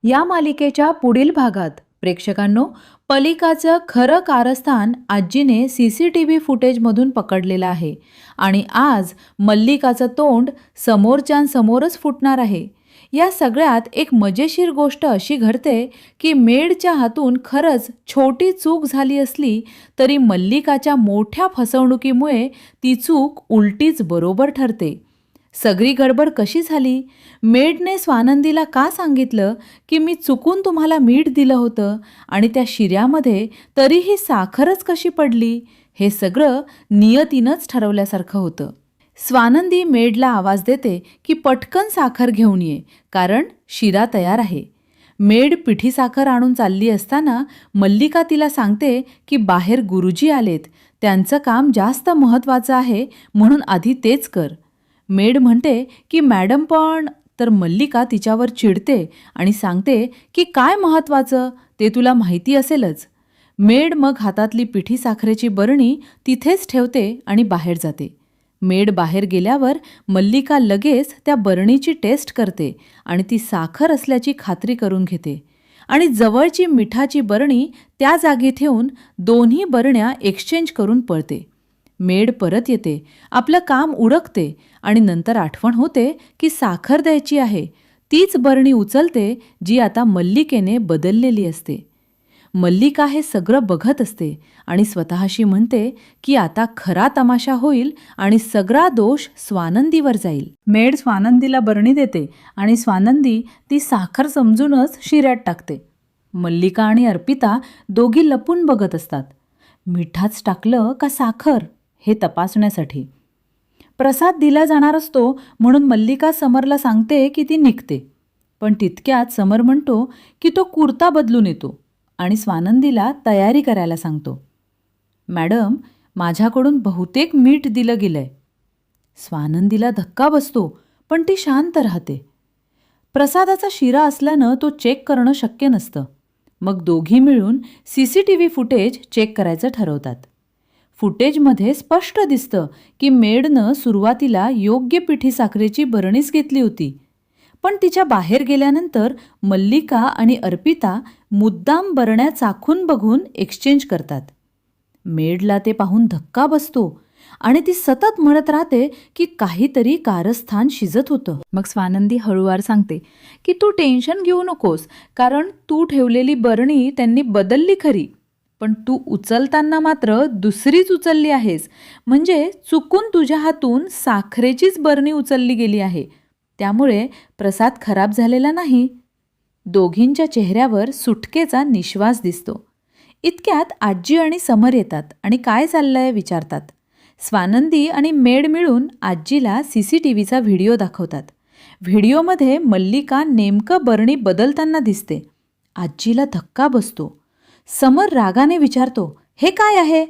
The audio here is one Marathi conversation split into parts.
या मालिकेच्या पुढील भागात प्रेक्षकांनो, पलिकाचं खरं कारस्थान आजीने CCTV फुटेजमधून पकडलेलं आहे आणि आज मल्लिकाचं तोंड समोरच्यांसमोरच फुटणार आहे. या सगळ्यात एक मजेशीर गोष्ट अशी घडते की मेडच्या हातून खरंच छोटी चूक झाली असली तरी मल्लिकाच्या मोठ्या फसवणुकीमुळे ती चूक उलटीच बरोबर ठरते. सगळी गडबड कशी झाली? मेडने स्वानंदीला का सांगितलं की मी चुकून तुम्हाला मीठ दिलं होतं आणि त्या शिऱ्यामध्ये तरीही साखरच कशी पडली? हे सगळं नियतीनंच ठरवल्यासारखं होतं. स्वानंदी मेडला आवाज देते की पटकन साखर घेऊन ये, कारण शिरा तयार आहे. मेड पिठी साखर आणून चालली असताना मल्लिका तिला सांगते की बाहेर गुरुजी आलेत, त्यांचं काम जास्त महत्त्वाचं आहे, म्हणून आधी तेच कर. मेड म्हणते की मॅडम पण, तर मल्लिका तिच्यावर चिडते आणि सांगते की काय महत्त्वाचं ते तुला माहिती असेलच. मेड मग हातातली पिठी साखरेची बरणी तिथेच ठेवते आणि बाहेर जाते. मेड बाहेर गेल्यावर मल्लिका लगेच त्या बरणीची टेस्ट करते आणि ती साखर असल्याची खात्री करून घेते आणि जवळची मिठाची बरणी त्या जागी ठेवून दोन्ही बरण्या एक्सचेंज करून पळते. मेड परत येते, आपलं काम उरकते आणि नंतर आठवण होते की साखर द्यायची आहे. तीच बरणी उचलते जी आता मल्लिकेने बदललेली असते. मल्लिका हे सगळं बघत असते आणि स्वतःशी म्हणते की आता खरा तमाशा होईल आणि सगळा दोष स्वानंदीवर जाईल. मेड स्वानंदीला बरणी देते आणि स्वानंदी ती साखर समजूनच शिऱ्यात टाकते. मल्लिका आणि अर्पिता दोघी लपून बघत असतात, मिठाच टाकलं का साखर हे तपासण्यासाठी. प्रसाद दिला जाणार असतो म्हणून मल्लिका समरला सांगते की ती निघते, पण तितक्यात समर म्हणतो की तो कुर्ता बदलून येतो आणि स्वानंदीला तयारी करायला सांगतो. मॅडम, माझ्याकडून बहुतेक मीठ दिलं गेलंय. स्वानंदीला धक्का बसतो, पण ती शांत राहते. प्रसादाचा शिरा असल्यानं तो चेक करणं शक्य नसतं. मग दोघी मिळून CCTV फुटेज चेक करायचं ठरवतात. फुटेजमध्ये स्पष्ट दिसतं की मेडनं सुरुवातीला योग्य पिठी साखरेची बरणीच घेतली होती, पण तिच्या बाहेर गेल्यानंतर मल्लिका आणि अर्पिता मुद्दाम बरण्या चाखून बघून एक्सचेंज करतात. मेडला ते पाहून धक्का बसतो आणि ती सतत म्हणत राहते की काहीतरी कारस्थान शिजत होतं. मग स्वानंदी हळूवार सांगते की तू टेन्शन घेऊ नकोस, कारण तू ठेवलेली बरणी त्यांनी बदलली खरी, पण तू उचलताना मात्र दुसरीच उचलली आहेस. म्हणजे चुकून तुझ्या हातून साखरेचीच बरणी उचलली गेली आहे. त्यामुळे प्रसाद खराब झालेला नाही. दोघींच्या चेहऱ्यावर सुटकेचा निश्वास दिसतो. इतक्यात आजी आणि समर येतात आणि काय चाललंय विचारतात. स्वानंदी आणि मेड मिळून आजीला CCTVचा व्हिडिओ दाखवतात. व्हिडिओमध्ये मल्लिका नेमकं बरणी बदलताना दिसते. आजीला धक्का बसतो. समर रागाने विचारतो, हे काय आहे?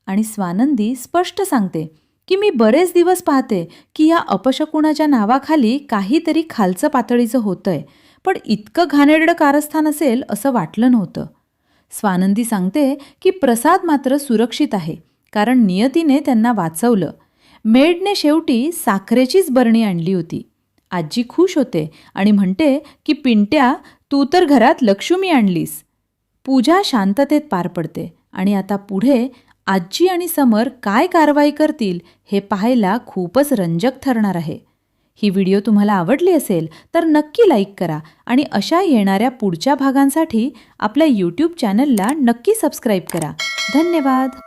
आणि स्वानंदी स्पष्ट सांगते की मी बरेच दिवस पाहते की या अपशकुनाच्या नावाखाली काहीतरी खालचं पातळीचं होतंय, पण इतकं घाणेरडं कारस्थान असेल असं वाटलं नव्हतं. स्वानंदी सांगते की प्रसाद मात्र सुरक्षित आहे, कारण नियतीने त्यांना वाचवलं. मेडने शेवटी साखरेचीच बरणी आणली होती. आजी खुश होते आणि म्हणते की पिंट्या, तू तर घरात लक्ष्मी आणलीस. पूजा शांततेत पार पडते आणि आता पुढे आजी आणि समर काय कारवाई करतील हे पाहायला खूपच रंजक ठरणार आहे. ही व्हिडिओ तुम्हाला आवडली असेल तर नक्की लाईक करा आणि अशा येणाऱ्या पुढच्या भागांसाठी आपल्या YouTube चॅनलला नक्की सबस्क्राईब करा. धन्यवाद.